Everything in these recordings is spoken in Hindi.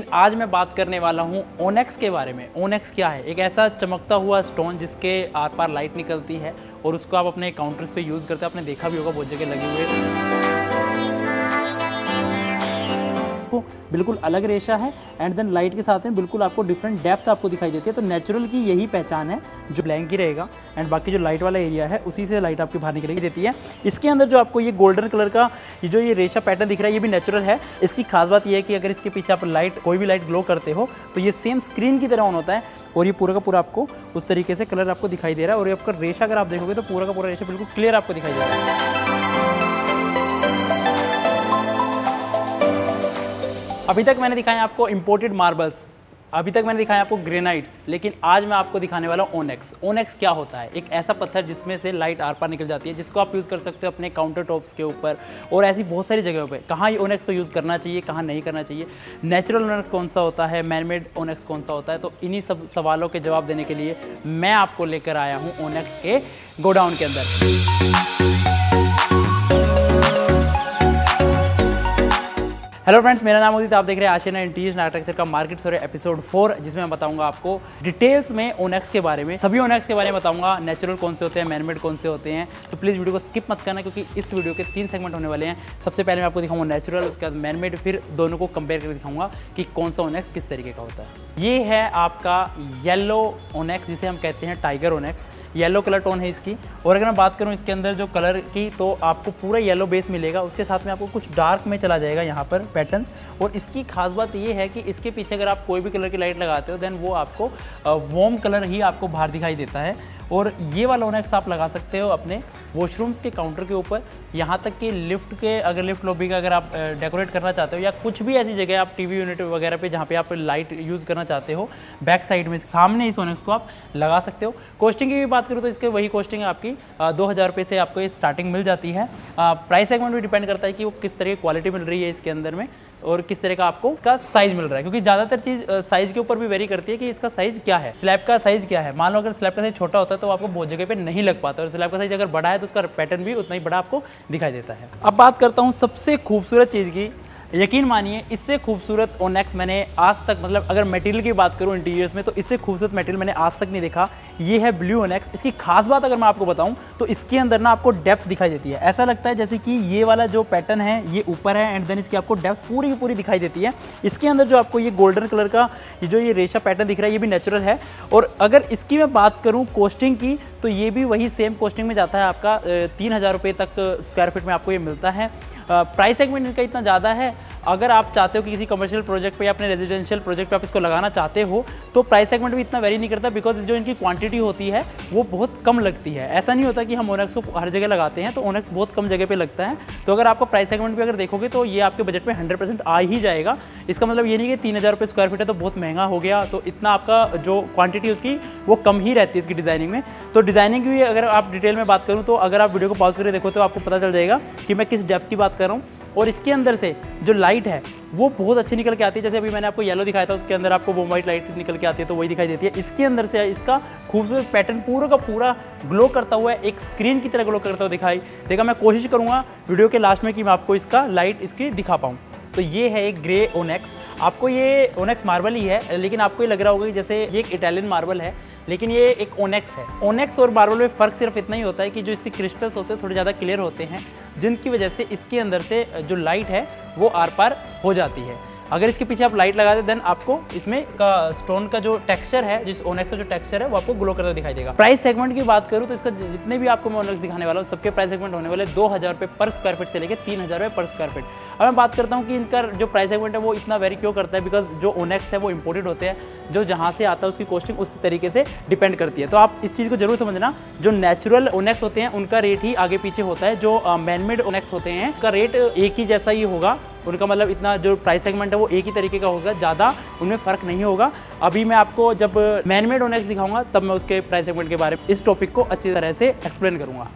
आज मैं बात करने वाला हूँ ओनेक्स के बारे में। ओनेक्स क्या है? एक ऐसा चमकता हुआ स्टोन जिसके आर पार लाइट निकलती है और उसको आप अपने काउंटर्स पे यूज़ करते हैं। आपने देखा भी होगा बहुत जगह लगे हुए। बिल्कुल अलग रेशा है एंड देन लाइट के साथ में बिल्कुल आपको डिफरेंट डेप्थ आपको दिखाई देती है। तो नेचुरल की यही पहचान है, जो ब्लैंक ही रहेगा एंड बाकी जो लाइट वाला एरिया है उसी से लाइट आपकी बाहर निकलेगी देती है। इसके अंदर जो आपको ये गोल्डन कलर का ये रेशा पैटर्न दिख रहा है ये भी नेचुरल है। इसकी खास बात ये है कि अगर इसके पीछे आप लाइट कोई भी लाइट ग्लो करते हो तो ये सेम स्क्रीन की तरह ऑन होता है और ये पूरा का पूरा आपको उस तरीके से कलर आपको दिखाई दे रहा है। और ये आपका रेशा अगर आप देखोगे तो पूरा का पूरा रेशा बिल्कुल क्लियर आपको दिखाई दे रहा है। अभी तक मैंने दिखाया आपको इंपोर्टेड मार्बल्स, अभी तक मैंने दिखाया आपको ग्रेनाइट्स, लेकिन आज मैं आपको दिखाने वाला हूँ ओनेक्स। ओनेक्स क्या होता है? एक ऐसा पत्थर जिसमें से लाइट आर पार निकल जाती है, जिसको आप यूज़ कर सकते हो अपने काउंटर टॉप्स के ऊपर और ऐसी बहुत सारी जगहों पे। कहाँ ये ओनेक्स को यूज़ करना चाहिए, कहाँ नहीं करना चाहिए, नेचुरल ओनेक्स कौन सा होता है, मैनमेड ओनेक्स कौन सा होता है, तो इन्हीं सब सवालों के जवाब देने के लिए मैं आपको लेकर आया हूँ ओनेक्स के गोडाउन के अंदर। हेलो फ्रेंड्स, मेरा नाम उदित, आप देख रहे हैं आशियाना इंटीरियर आर्किटेक्चर का मार्केट सर्वे एपिसोड 4, जिसमें मैं बताऊंगा आपको डिटेल्स में ओनेक्स के बारे में, सभी ओनेक्स के बारे में बताऊंगा। नेचुरल कौन से होते हैं, मैनमेड कौन से होते हैं। तो प्लीज़ वीडियो को स्किप मत करना क्योंकि इस वीडियो के 3 सेगमेंट होने वाले हैं। सबसे पहले मैं आपको दिखाऊंगा नेचुरल, उसके बाद मैनमेड, फिर दोनों को कंपेयर करके दिखाऊंगा कि कौन सा ओनेक्स किस तरीके का होता है। ये है आपका येलो ओनेक्स, जिसे हम कहते हैं टाइगर ओनेक्स। येलो कलर टोन है इसकी। और अगर मैं बात करूं इसके अंदर जो कलर की, तो आपको पूरा येलो बेस मिलेगा, उसके साथ में आपको कुछ डार्क में चला जाएगा यहाँ पर पैटर्न्स। और इसकी खास बात ये है कि इसके पीछे अगर आप कोई भी कलर की लाइट लगाते हो देन वो आपको वार्म कलर ही आपको बाहर दिखाई देता है। और ये वाला ओनेक्स आप लगा सकते हो अपने वॉशरूम्स के काउंटर के ऊपर, यहाँ तक कि लिफ्ट के, अगर लिफ्ट लॉबी का अगर आप डेकोरेट करना चाहते हो, या कुछ भी ऐसी जगह आप टीवी यूनिट वगैरह पे जहाँ पे आप लाइट यूज़ करना चाहते हो, बैक साइड में सामने इस ओनेक्स को आप लगा सकते हो। कॉस्टिंग की भी बात करूँ तो इसके वही कॉस्टिंग आपकी 2000 रुपये से आपको ये स्टार्टिंग मिल जाती है। प्राइस सेगमेंट भी डिपेंड करता है कि वो किस तरह की क्वालिटी मिल रही है इसके अंदर में और किस तरह का आपको इसका साइज़ मिल रहा है, क्योंकि ज़्यादातर चीज़ साइज़ के ऊपर भी वेरी करती है कि इसका साइज़ क्या है, स्लैब का साइज़ क्या है। मान लो अगर स्लैब का साइज़ छोटा होता है तो आपको बहुत जगह पे नहीं लग पाता, और स्लैब का साइज़ अगर बड़ा है तो उसका पैटर्न भी उतना ही बड़ा आपको दिखाई देता है। अब बात करता हूँ सबसे खूबसूरत चीज़ की। यकीन मानिए इससे खूबसूरत ओनेक्स मैंने आज तक, मतलब अगर मटेरियल की बात करूं इंटीरियर्स में, तो इससे खूबसूरत मटेरियल मैंने आज तक नहीं देखा। ये है ब्लू ओनेक्स। इसकी खास बात अगर मैं आपको बताऊं तो इसके अंदर ना आपको डेप्थ दिखाई देती है। ऐसा लगता है जैसे कि ये वाला जो पैटर्न है ये ऊपर है एंड देन इसकी आपको डेप्थ पूरी की पूरी दिखाई देती है। इसके अंदर जो आपको ये गोल्डन कलर का ये रेशा पैटर्न दिख रहा है ये भी नेचुरल है। और अगर इसकी मैं बात करूँ कॉस्टिंग की, तो ये भी वही सेम कॉस्टिंग में जाता है आपका 3000 रुपये तक स्क्वायर फीट में आपको ये मिलता है। प्राइस सेगमेंट इनका इतना ज़्यादा है, अगर आप चाहते हो कि किसी कमर्शियल प्रोजेक्ट पे या अपने रेजिडेंशियल प्रोजेक्ट पे आप इसको लगाना चाहते हो तो प्राइस सेगमेंट भी इतना वेरी नहीं करता, बिकॉज जो इनकी क्वांटिटी होती है वो बहुत कम लगती है। ऐसा नहीं होता कि हम ओनेक्स को हर जगह लगाते हैं, तो ओनेक्स बहुत कम जगह पे लगता है। तो अगर आपको प्राइस सेगमेंट भी अगर देखोगे तो ये आपके बजट में 100% आ ही जाएगा। इसका मतलब ये नहीं कि 3000 रुपये स्क्वायर फीट है तो बहुत महंगा हो गया, तो इतना आपका जो क्वांटिटी उसकी वो कम ही रहती है इसकी डिज़ाइनिंग में। तो डिज़ाइनिंग की अगर आप डिटेल में बात करूँ तो अगर आप वीडियो को पॉज करके देखो तो आपको पता चल जाएगा कि मैं किस डेप्थ की बात कर रहा हूँ। और इसके अंदर से जो लाइट है वो बहुत अच्छी निकल के आती है। जैसे अभी मैंने आपको येलो दिखाया था, उसके अंदर आपको वो वाइट लाइट निकल के आती है तो वही दिखाई देती है। इसके अंदर से इसका खूबसूरत पैटर्न पूरा का पूरा ग्लो करता हुआ है, एक स्क्रीन की तरह ग्लो करता हुआ दिखाई देगा। मैं कोशिश करूँगा वीडियो के लास्ट में कि मैं आपको इसका लाइट इसकी दिखा पाऊँ। तो ये है एक ग्रे ओनेक्स। आपको ये ओनेक्स मार्बल ही है, लेकिन आपको ये लग रहा होगा कि जैसे ये एक इटालियन मार्बल है, लेकिन ये एक ओनेक्स है। ओनेक्स और मार्बल में फ़र्क सिर्फ इतना ही होता है कि जो इसके क्रिस्टल्स होते हैं थोड़े ज़्यादा क्लियर होते हैं, जिनकी वजह से इसके अंदर से जो लाइट है वो आर पार हो जाती है। अगर इसके पीछे आप लाइट लगा दे देन आपको इसमें का स्टोन का जो टेक्सचर है, जिस ओनेक्स का जो टेक्सचर है वो आपको ग्लो करता दिखाई देगा। प्राइस सेगमेंट की बात करूँ तो इसका जितने भी आपको मैं ओनेक्स दिखाने वाला हूँ सबके प्राइस सेगमेंट होने वाले 2000 रुपये पर स्क्वायर फीट से लेकर 3000 रुपये पर स्क्वायर फीट। अब मैं बात करता हूँ कि इनका जो प्राइस सेगमेंट है वो इतना वेरी क्यों करता है, बिकॉज जो ओनेक्स है वो इंपोर्टेड होते हैं, जो जहाँ से आता है उसकी कॉस्टिंग उस तरीके से डिपेंड करती है। तो आप इस चीज़ को जरूर समझना, जो नेचुरल ओनेक्स होते हैं उनका रेट ही आगे पीछे होता है, जो मैनमेड ओनेक्स होते हैं उनका रेट एक ही जैसा ही होगा। उनका मतलब इतना जो प्राइस सेगमेंट है वो एक ही तरीके का होगा, ज़्यादा उनमें फ़र्क नहीं होगा। अभी मैं आपको जब मैनमेड ओनेक्स दिखाऊंगा तब मैं उसके प्राइस सेगमेंट के बारे में इस टॉपिक को अच्छी तरह से एक्सप्लेन करूँगा।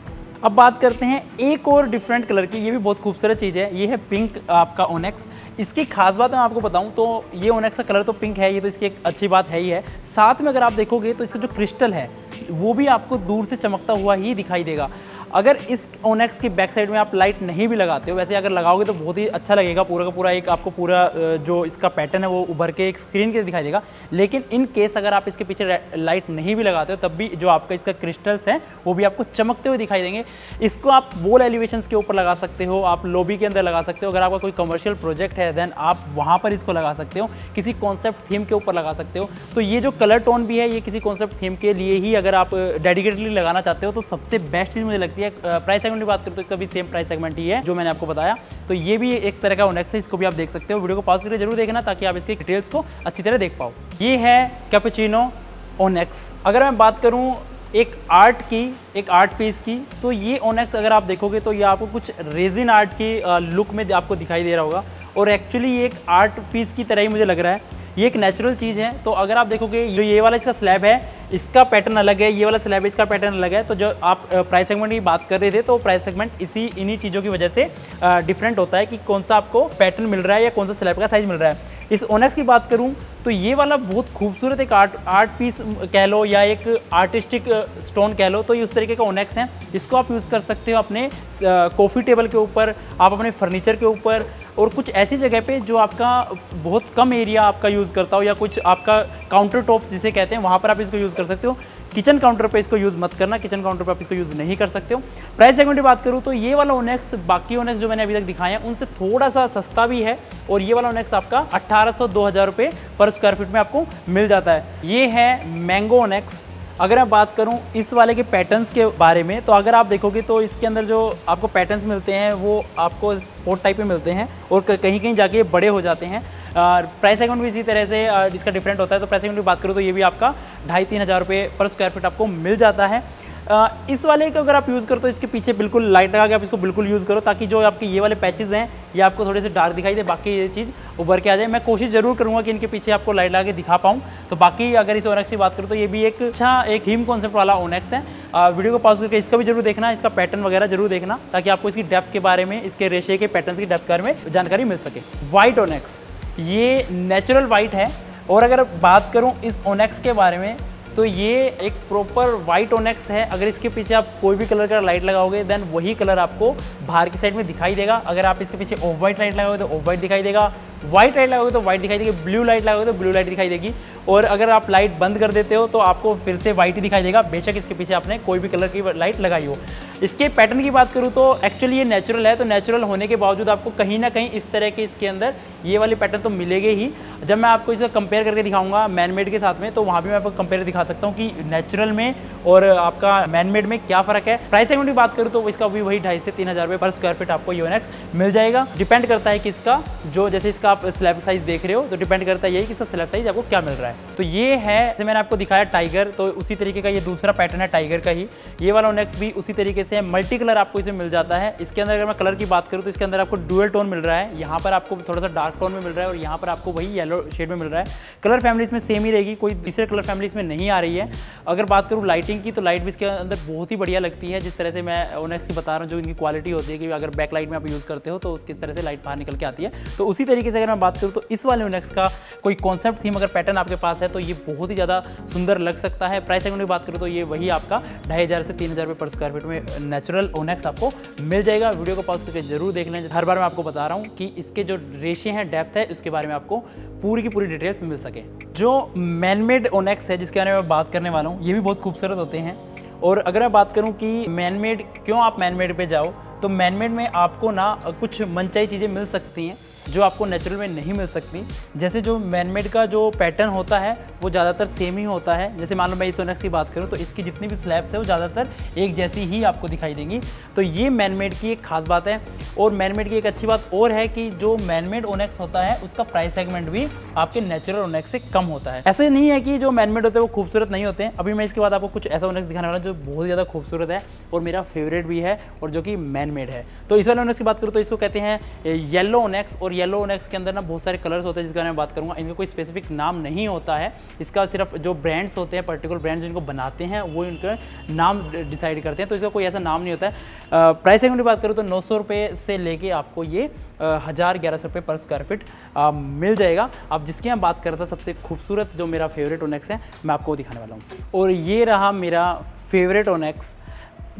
अब बात करते हैं एक और डिफरेंट कलर की, ये भी बहुत खूबसूरत चीज़ है। ये है पिंक आपका ओनेक्स। इसकी खास बात मैं आपको बताऊं तो ये ओनेक्स का कलर तो पिंक है, ये तो इसकी एक अच्छी बात है ही है। साथ में अगर आप देखोगे तो इसका जो क्रिस्टल है वो भी आपको दूर से चमकता हुआ ही दिखाई देगा। अगर इस ओनेक्स की बैक साइड में आप लाइट नहीं भी लगाते हो, वैसे अगर लगाओगे तो बहुत ही अच्छा लगेगा, पूरा का पूरा एक आपको पूरा जो इसका पैटर्न है वो उभर के एक स्क्रीन के दिखाई देगा। लेकिन इन केस अगर आप इसके पीछे लाइट नहीं भी लगाते हो तब भी जो आपका इसका क्रिस्टल्स हैं वो भी आपको चमकते हुए दिखाई देंगे। इसको आप वॉल एलिवेशंस के ऊपर लगा सकते हो, आप लॉबी के अंदर लगा सकते हो, अगर आपका कोई कमर्शियल प्रोजेक्ट है देन आप वहाँ पर इसको लगा सकते हो, किसी कॉन्सेप्ट थीम के ऊपर लगा सकते हो। तो ये जो कलर टोन भी है ये किसी कॉन्सेप्ट थीम के लिए ही अगर आप डेडिकेटली लगाना चाहते हो तो सबसे बेस्ट चीज़ मुझे लगती है। प्राइस सेगमेंट की बात करें तो इसका भी सेम प्राइस सेगमेंट ही है जो मैंने आपको बताया। तो ये भी एक तरह का ओनेक्स है, इसको भी आप देख सकते हो। वीडियो को पॉज करके जरूर देखना ताकि आप इसके डिटेल्स को अच्छी तरह देख पाओ। ये है कैपुचिनो ओनेक्स। अगर मैं बात करूँ एक आर्ट पीस की, तो ये ओनेक्स अगर आप देखोगे तो ये आपको कुछ रेजिन आर्ट की लुक में आपको दिखाई दे रहा होगा, और एक्चुअली ये एक आर्ट पीस की तरह ही मुझे लग रहा है। ये एक नेचुरल चीज़ है। तो अगर आप देखोगे जो ये वाला इसका स्लैब है इसका पैटर्न अलग है, ये वाला स्लैब है इसका पैटर्न अलग है। तो जो आप प्राइस सेगमेंट की बात कर रहे थे तो प्राइस सेगमेंट इन्हीं चीज़ों की वजह से डिफरेंट होता है कि कौन सा आपको पैटर्न मिल रहा है या कौन सा स्लैब का साइज़ मिल रहा है। इस ओनेक्स की बात करूं तो ये वाला बहुत खूबसूरत एक आर्ट पीस कह लो या एक आर्टिस्टिक स्टोन कह लो, तो ये उस तरीके का ओनेक्स है। इसको आप यूज़ कर सकते हो अपने कॉफ़ी टेबल के ऊपर, आप अपने फर्नीचर के ऊपर, और कुछ ऐसी जगह पे जो आपका बहुत कम एरिया आपका यूज़ करता हो, या कुछ आपका काउंटर टॉप्स जिसे कहते हैं वहाँ पर आप इसको यूज़ कर सकते हो। किचन काउंटर पे इसको यूज़ मत करना, किचन काउंटर पे आप इसको यूज़ नहीं कर सकते हो। प्राइस सेगमेंट की बात करूँ तो ये वाला ओनेक्स बाकी ओनेक्स जो मैंने अभी तक दिखाए हैं उनसे थोड़ा सा सस्ता भी है, और ये वाला ओनेक्स आपका 1800-2000 रुपये पर स्क्वायर फीट में आपको मिल जाता है। ये है मैंगो ओनेक्स। अगर मैं बात करूं इस वाले के पैटर्न्स के बारे में, तो अगर आप देखोगे तो इसके अंदर जो आपको पैटर्न्स मिलते हैं वो आपको स्पोर्ट टाइप में मिलते हैं, और कहीं कहीं जाके बड़े हो जाते हैं। प्राइस सेगमेंट भी इसी तरह से इसका डिफरेंट होता है। तो प्राइस सेगमेंट की बात करूँ तो ये भी आपका 2500-3000 हज़ार रुपये पर स्क्वायर फीट आपको मिल जाता है। इस वाले को अगर आप यूज़ करो तो इसके पीछे बिल्कुल लाइट लगा के आप इसको बिल्कुल यूज़ करो, ताकि जो आपके ये वाले पैचेस हैं ये आपको थोड़े से डार्क दिखाई दे, बाकी ये चीज़ उभर के आ जाए। मैं कोशिश जरूर करूँगा कि इनके पीछे आपको लाइट लगा के दिखा पाऊँ। तो बाकी अगर इस ओनेक्स की बात करूँ तो ये भी एक अच्छा एक थीम कॉन्सेप्ट वाला ओनेक्स है। वीडियो को पॉज करके इसका भी जरूर देखना, इसका पैटर्न वगैरह जरूर देखना, ताकि आपको इसकी डेप्थ के बारे में, इसके रेशे के पैटर्न की डेप्थ के बारे में जानकारी मिल सके। वाइट ओनेक्स, ये नेचुरल वाइट है। और अगर बात करूँ इस ओनेक्स के बारे में तो ये एक प्रॉपर वाइट ओनेक्स है। अगर इसके पीछे आप कोई भी कलर का लाइट लगाओगे देन वही कलर आपको बाहर की साइड में दिखाई देगा। अगर आप इसके पीछे ऑफ वाइट लाइट लगाओगे तो ऑफ वाइट दिखाई देगा, व्हाइट लाइट लगाओगे तो व्हाइट दिखाई देगी, ब्लू लाइट लगाओगे तो ब्लू लाइट दिखाई देगी, और अगर आप लाइट बंद कर देते हो तो आपको फिर से वाइट ही दिखाई देगा, बेशक इसके पीछे आपने कोई भी कलर की लाइट लगाई हो। इसके पैटर्न की बात करूँ तो एक्चुअली ये नेचुरल है, तो नेचुरल होने के बावजूद आपको कहीं ना कहीं इस तरह के इसके अंदर ये वाले पैटर्न तो मिलेंगे ही। जब मैं आपको इसका कंपेयर करके दिखाऊंगा मैनमेड के साथ में, तो वहाँ भी मैं आपको कंपेयर दिखा सकता हूँ कि नेचुरल में और आपका मैनमेड में क्या फ़र्क है। प्राइस सेगमेंट की बात करूँ तो इसका भी वही 2500 से 3000 रुपये पर स्क्वायर फीट आपको ये ओनेक्स मिल जाएगा। डिपेंड करता है कि इसका जो जैसे इसका आप स्लैब साइज़ देख रहे हो तो डिपेंड करता है यही कि इसका स्लैब साइज़ आपको क्या मिल रहा है। तो ये है जैसे मैंने आपको दिखाया टाइगर, तो उसी तरीके का ये दूसरा पैटर्न है टाइगर का ही। ये वाला ओनेक्स भी उसी तरीके से मल्टी कलर आपको इसमें मिल जाता है। इसके अंदर अगर मैं कलर की बात करूँ तो इसके अंदर आपको डुअल टोन मिल रहा है, यहाँ पर आपको थोड़ा सा डार्क टोन में मिल रहा है और यहाँ पर आपको वही येलो शेड में मिल रहा है। कलर फैमिली इसमें सेम ही रहेगी, कोई तीसरे कलर फैमिली इसमें नहीं आ रही है। अगर बात करूँ लाइटिंग की तो लाइट भी इसके अंदर बहुत ही बढ़िया लगती है, जिस तरह से मैं ओनेक्स की बता रहा हूँ, जो इनकी क्वालिटी होती है कि अगर बैक लाइट में आप यूज़ करते हो तो किस तरह से लाइट बाहर निकल के आती है। तो उसी तरीके से अगर मैं बात करूँ तो इस वाले ओनेक्स का कोई कॉन्सेप्ट थीम अगर पैटर्न आपके पास है तो ये बहुत ही ज़्यादा सुंदर लग सकता है। प्राइस सेगमेंट की बात करूँ तो ये वही आपका 2500 से 3000 रुपये पर स्क्वायर फीट में नेचुरल ओनेक्स आपको मिल जाएगा। वीडियो को पॉज करके जरूर देख लें। हर बार मैं आपको बता रहा हूँ कि इसके जो रेशे हैं, डेप्थ है, उसके बारे में आपको पूरी की पूरी डिटेल्स मिल सके। जो मैनमेड ओनेक्स है जिसके बारे में मैं बात करने वाला हूँ, ये भी बहुत खूबसूरत होते हैं। और अगर मैं बात करूँ कि मैनमेड क्यों आप मैनमेड पे जाओ, तो मैनमेड में आपको ना कुछ मनचाही चीज़ें मिल सकती हैं जो आपको नेचुरल में नहीं मिल सकती। जैसे जो मैनमेड का जो पैटर्न होता है वो ज़्यादातर सेम ही होता है। जैसे मान लो मैं इस ओनेक्स की बात करूँ तो इसकी जितनी भी स्लैब्स है वो ज़्यादातर एक जैसी ही आपको दिखाई देंगी। तो ये मैनमेड की एक खास बात है। और मैनमेड की एक अच्छी बात और है कि जो मैनमेड ओनेक्स होता है उसका प्राइस सेगमेंट भी आपके नेचुरल ओनेक्स से कम होता है। ऐसे नहीं है कि जो मैनमेड होते हैं वो खूबसूरत नहीं होते हैं। अभी मैं इसके बाद आपको कुछ ऐसा ओनेक्स दिखाने वाला जो बहुत ज़्यादा खूबसूरत है और मेरा फेवरेट भी है और जो कि मैनमेड है। तो इस वाले ओनेक्स की बात करूँ तो इसको कहते हैं येलो ओनेक्स। और येलो ओनेक्स के अंदर ना बहुत सारे कलर्स होते हैं जिसके बारे में बात करूँगा। इनका कोई स्पेसिफिक नाम नहीं होता है, इसका सिर्फ जो ब्रांड्स होते हैं, पर्टिकुलर ब्रांड्स जिनको बनाते हैं वो इनका नाम डिसाइड करते हैं। तो इसका कोई ऐसा नाम नहीं होता है। प्राइस सेगमेंट की बात करूँ तो 900 रुपये से लेके आपको ये 1000-1100 रुपये पर स्क्वायर फीट मिल जाएगा। अब जिसकी मैं बात कर रहा था सबसे खूबसूरत जो मेरा फेवरेट ओनेक्स है, मैं आपको दिखाने वाला हूँ। और ये रहा मेरा फेवरेट ओनेक्स।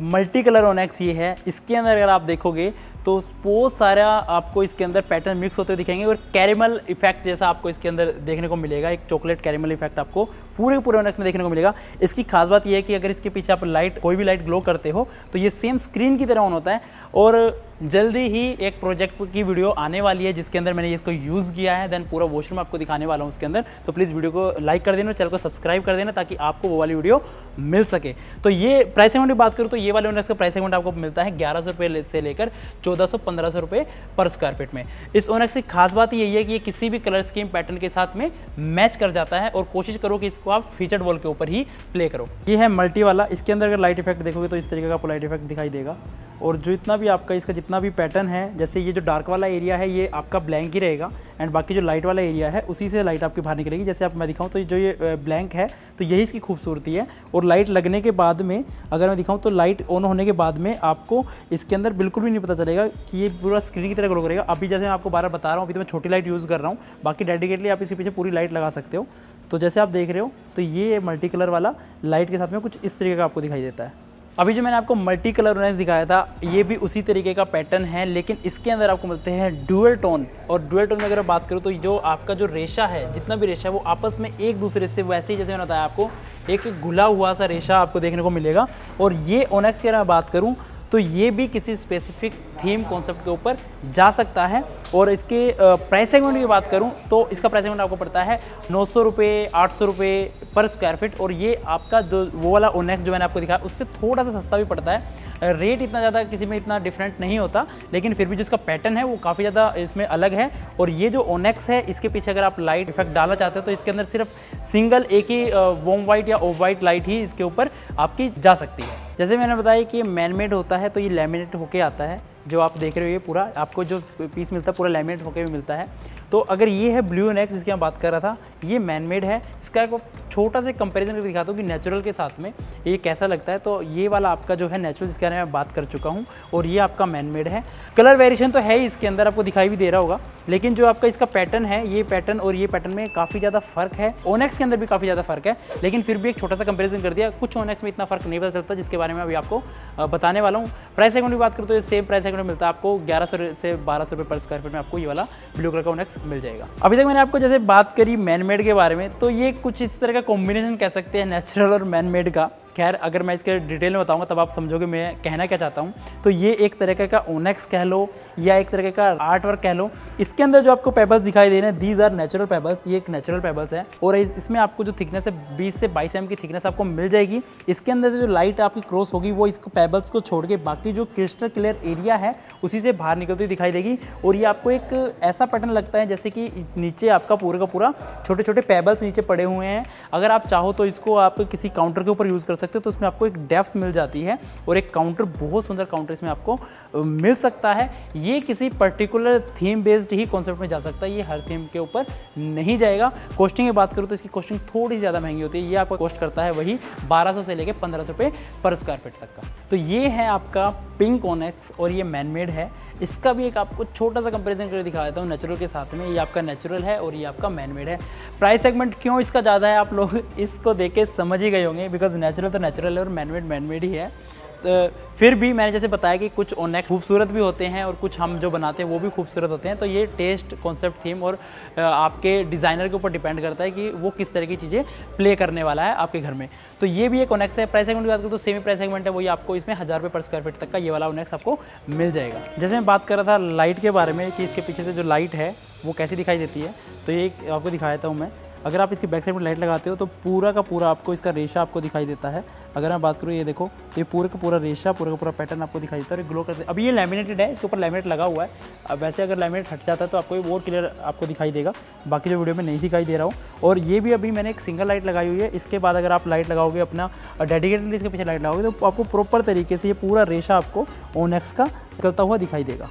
मल्टी कलर ओनेक्स ये है। इसके अंदर अगर आप देखोगे तो बहुत सारा आपको इसके अंदर पैटर्न मिक्स होते दिखेंगे और कैरेमल इफेक्ट जैसा आपको इसके अंदर देखने को मिलेगा। एक चॉकलेट कैरेमल इफेक्ट आपको पूरे ओनेक्स में देखने को मिलेगा। इसकी खास बात यह है कि अगर इसके पीछे आप लाइट कोई भी लाइट ग्लो करते हो तो ये सेम स्क्रीन की तरह ऑन होता है। और जल्दी ही एक प्रोजेक्ट की वीडियो आने वाली है जिसके अंदर मैंने इसको यूज़ किया है, देन पूरा वॉशरूम आपको दिखाने वाला हूँ उसके अंदर। तो प्लीज़ वीडियो को लाइक कर देना, चैनल को सब्सक्राइब कर देना ताकि आपको वो वाली वीडियो मिल सके। तो ये प्राइस सेगमेंट की बात करूँ तो ये वाले ओनेक्स का प्राइस सेगमेंट आपको मिलता है 1100 रुपये से लेकर 1400-1500 रुपये पर स्क्वायर फीट में। इस ओनेक्स की खास बात यही है कि ये किसी भी कलर स्कीम पैटर्न के साथ में मैच कर जाता है और कोशिश करो कि इसको आप फीचर्ड वॉल के ऊपर ही प्ले करो। ये है मल्टी वाला। इसके अंदर अगर लाइट इफेक्ट देखोगे तो इस तरीके का आपको लाइट इफेक्ट दिखाई देगा। और जो इतना भी आपका इसका जितना भी पैटर्न है, जैसे ये जो डार्क वाला एरिया है ये आपका ब्लैंक ही रहेगा एंड बाकी जो लाइट वाला एरिया है उसी से लाइट आपकी बाहर निकलेगी। जैसे आप मैं दिखाऊं तो जो ये ब्लैंक है तो यही इसकी खूबसूरती है। और लाइट लगने के बाद में अगर मैं दिखाऊं तो लाइट ऑन होने के बाद में आपको इसके अंदर बिल्कुल भी नहीं पता चलेगा कि ये पूरा स्क्रीन की तरह ग्लो करेगा। अभी जैसे मैं आपको बार बता रहा हूँ, अभी तो मैं छोटी लाइट यूज़ कर रहा हूँ, बाकी डेडिकेटली आप इसके पीछे पूरी लाइट लगा सकते हो। तो जैसे आप देख रहे हो तो ये मल्टी कलर वाला लाइट के साथ में कुछ इस तरीके का आपको दिखाई देता है। अभी जो मैंने आपको मल्टी कलर ओनेक्स दिखाया था ये भी उसी तरीके का पैटर्न है, लेकिन इसके अंदर आपको मिलते हैं डुअल टोन। और डुअल टोन में अगर बात करूँ तो जो आपका जो रेशा है, जितना भी रेशा है वो आपस में एक दूसरे से वैसे ही जैसे मैंने बताया आपको एक घुला हुआ सा रेशा आपको देखने को मिलेगा। और ये ओनेक्स की अगर मैं बात करूँ तो ये भी किसी स्पेसिफिक थीम कॉन्सेप्ट के ऊपर जा सकता है। और इसके प्राइस सेगमेंट की बात करूं तो इसका प्राइस सेगमेंट आपको पड़ता है 900 रुपये 800 रुपये पर स्क्वायर फीट। और ये आपका जो वो वाला ओनेक्स जो मैंने आपको दिखाया उससे थोड़ा सा सस्ता भी पड़ता है। रेट इतना ज़्यादा किसी में इतना डिफरेंट नहीं होता, लेकिन फिर भी जो इसका पैटर्न है वो काफ़ी ज़्यादा इसमें अलग है। और ये जो ओनेक्स है इसके पीछे अगर आप लाइट इफेक्ट डालना चाहते हो तो इसके अंदर सिर्फ सिंगल एक ही वॉर्म वाइट या ऑफ वाइट लाइट ही इसके ऊपर आपकी जा सकती है। जैसे मैंने बताया कि मैनमेड होता है तो ये लैमिनेट होके आता है। जो आप देख रहे हो ये पूरा आपको जो पीस मिलता है पूरा लैमिनेट होके भी मिलता है। तो अगर ये है ब्लू ओनेक्स जिसकी मैं बात कर रहा था, ये मैनमेड है। इसका एक छोटा सा कंपैरिजन करके दिखाता हूँ कि नेचुरल के साथ में ये कैसा लगता है। तो ये वाला आपका जो है नेचुरल जिसके बारे में मैं बात कर चुका हूँ, और ये आपका मैनमेड है। कलर वेरिएशन तो है ही इसके अंदर, आपको दिखाई भी दे रहा होगा, लेकिन जो आपका इसका पैटर्न है ये पैटर्न और ये पैटर्न में काफ़ी ज़्यादा फर्क है। ओनेक्स के अंदर भी काफ़ी ज़्यादा फर्क है, लेकिन फिर भी एक छोटा सा कंपेरिजन कर दिया। कुछ ओनेक्स में इतना फर्क नहीं पता चलता जिसके बारे में अभी आपको बताने वाला हूँ। प्राइस सेगमेंट की बात करूँ तो ये सेम प्राइस सेगमेंट में मिलता है आपको 1100 से 1200 रुपये पर स्क्वायर फीट में आपको ये वाला ब्लू कलर का ओनेक्स मिल जाएगा। अभी तक मैंने आपको जैसे बात करी मैनमेड के बारे में, तो ये कुछ इस तरह का कॉम्बिनेशन कह सकते हैं नेचुरल और मैनमेड का। खैर अगर मैं इसके डिटेल में बताऊंगा तब आप समझोगे मैं कहना क्या चाहता हूं। तो ये एक तरीके का ओनेक्स कह लो या एक तरीके का आर्ट वर्क कह लो। इसके अंदर जो आपको पेबल्स दिखाई दे रहे हैं दीज आर नेचुरल पेबल्स, ये एक नेचुरल पेबल्स है। और इसमें आपको जो थिकनेस है 20 से 22 mm की थिकनेस आपको मिल जाएगी। इसके अंदर से जो लाइट आपकी क्रॉस होगी वो इसको पेबल्स को छोड़ के बाकी जो क्रिस्टल क्लियर एरिया है उसी से बाहर निकलती दिखाई देगी। और ये आपको एक ऐसा पैटर्न लगता है जैसे कि नीचे आपका पूरा का पूरा छोटे छोटे पेबल्स नीचे पड़े हुए हैं। अगर आप चाहो तो इसको आप किसी काउंटर के ऊपर यूज़ कर सकते हो, तो उसमें आपको एक डेप्थ मिल जाती है और एक काउंटर बहुत सुंदर काउंटर इसमें आपको मिल सकता है। ये किसी पर्टिकुलर थीम बेस्ड ही कॉन्सेप्ट में जा सकता है, ये हर थीम के ऊपर नहीं जाएगा। कॉस्टिंग की बात करूँ तो इसकी कॉस्टिंग थोड़ी ज़्यादा महंगी होती है। ये आपको कॉस्ट करता है वही 1200 से लेकर 1500 रुपये पर स्क्वायर फीट तक का। तो ये है आपका पिंक ओनेक्स और ये मैनमेड है। इसका भी एक आपको छोटा सा कंपैरिजन करके दिखा देता हूँ नेचुरल के साथ में। ये आपका नेचुरल है और ये आपका मैनमेड है। प्राइस सेगमेंट क्यों इसका ज़्यादा है आप लोग इसको देख के समझ ही गए होंगे, बिकॉज नेचुरल तो नेचुरल है और मैनमेड ही है। तो फिर भी मैंने जैसे बताया कि कुछ ओनेक्स खूबसूरत भी होते हैं और कुछ हम जो बनाते हैं वो भी खूबसूरत होते हैं। तो ये टेस्ट, कॉन्सेप्ट, थीम और आपके डिज़ाइनर के ऊपर डिपेंड करता है कि वो किस तरह की चीज़ें प्ले करने वाला है आपके घर में। तो ये भी एक ओनेक्स है। प्राइस सेगमेंट की बात करूँ तो सेमी प्राइस सेगमेंट है, वही आपको इसमें 1000 रुपये पर स्क्वायर फीट तक का ये वाला ओनेक्स आपको मिल जाएगा। जैसे मैं बात कर रहा था लाइट के बारे में कि इसके पीछे से जो लाइट है वो कैसी दिखाई देती है, तो ये आपको दिखाया था मैं। अगर आप इसकी बैक साइड में लाइट लगाते हो तो पूरा का पूरा आपको इसका रेशा आपको दिखाई देता है। अगर मैं बात करूँ ये देखो, ये पूरा का पूरा रेशा, पूरा का पूरा पैटर्न आपको दिखाई देता है और ग्लो करते हैं। अभी ये लैमिनेटेड है, इसके ऊपर लैमिनेट लगा हुआ है। अब वैसे अगर लैमिनेट हट जाता है तो आपको ये और क्लियर आपको दिखाई देगा, बाकी जो वीडियो में नहीं दिखाई दे रहा हूँ। और ये भी अभी मैंने एक सिंगल लाइट लगाई हुई है। इसके बाद अगर आप लाइट लगाओगे अपना डेडिकेटेडली इसके पीछे लाइट लगाओगे तो आपको प्रॉपर तरीके से ये पूरा रेशा आपको ओनेक्स का निकलता हुआ दिखाई देगा।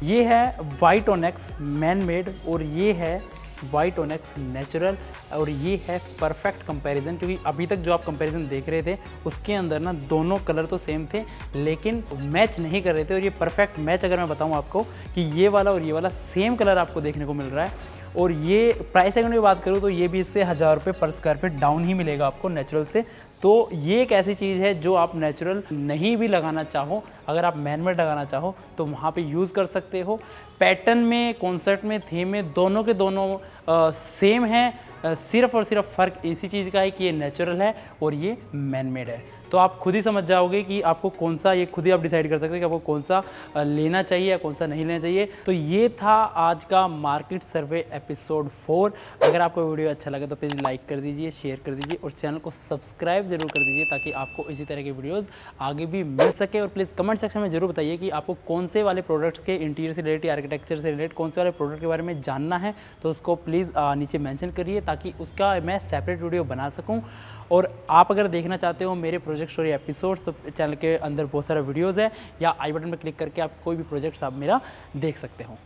ये है वाइट ओनेक्स मैनमेड और ये है वाइट ओनेक्स नेचुरल, और ये है परफेक्ट कंपैरिजन। क्योंकि अभी तक जो आप कंपैरिजन देख रहे थे उसके अंदर ना दोनों कलर तो सेम थे लेकिन मैच नहीं कर रहे थे, और ये परफेक्ट मैच अगर मैं बताऊं आपको कि ये वाला और ये वाला सेम कलर आपको देखने को मिल रहा है। और ये प्राइस सेगमेंट की बात करूँ तो ये भी इससे 1000 रुपये पर स्क्वायर फीट डाउन ही मिलेगा आपको नेचुरल से। तो ये एक ऐसी चीज़ है जो आप नेचुरल नहीं भी लगाना चाहो, अगर आप मैनमेड लगाना चाहो तो वहाँ पे यूज़ कर सकते हो। पैटर्न में, कॉन्सेप्ट में, थीम में दोनों के दोनों सेम है। सिर्फ और सिर्फ फ़र्क इसी चीज़ का है कि ये नेचुरल है और ये मैनमेड है। तो आप खुद ही समझ जाओगे कि आपको कौन सा, ये खुद ही आप डिसाइड कर सकते हैं कि आपको कौन सा लेना चाहिए या कौन सा नहीं लेना चाहिए। तो ये था आज का मार्केट सर्वे एपिसोड 4। अगर आपको वीडियो अच्छा लगे तो प्लीज़ लाइक कर दीजिए, शेयर कर दीजिए और चैनल को सब्सक्राइब जरूर कर दीजिए ताकि आपको इसी तरह के वीडियोज़ आगे भी मिल सके। और प्लीज़ कमेंट सेक्शन में जरूर बताइए कि आपको कौन से वाले प्रोडक्ट्स के इंटीरियर से रिलेटेड, आर्किटेक्चर से रिलेटेड कौन से वाले प्रोडक्ट के बारे में जानना है, तो उसको प्लीज़ नीचे मेंशन करिए ताकि उसका मैं सेपरेट वीडियो बना सकूं। और आप अगर देखना चाहते हो मेरे प्रोजेक्ट स्टोरी एपिसोड्स तो चैनल के अंदर बहुत सारा वीडियोज़ है, या आई बटन पर क्लिक करके आप कोई भी प्रोजेक्ट्स आप मेरा देख सकते हो।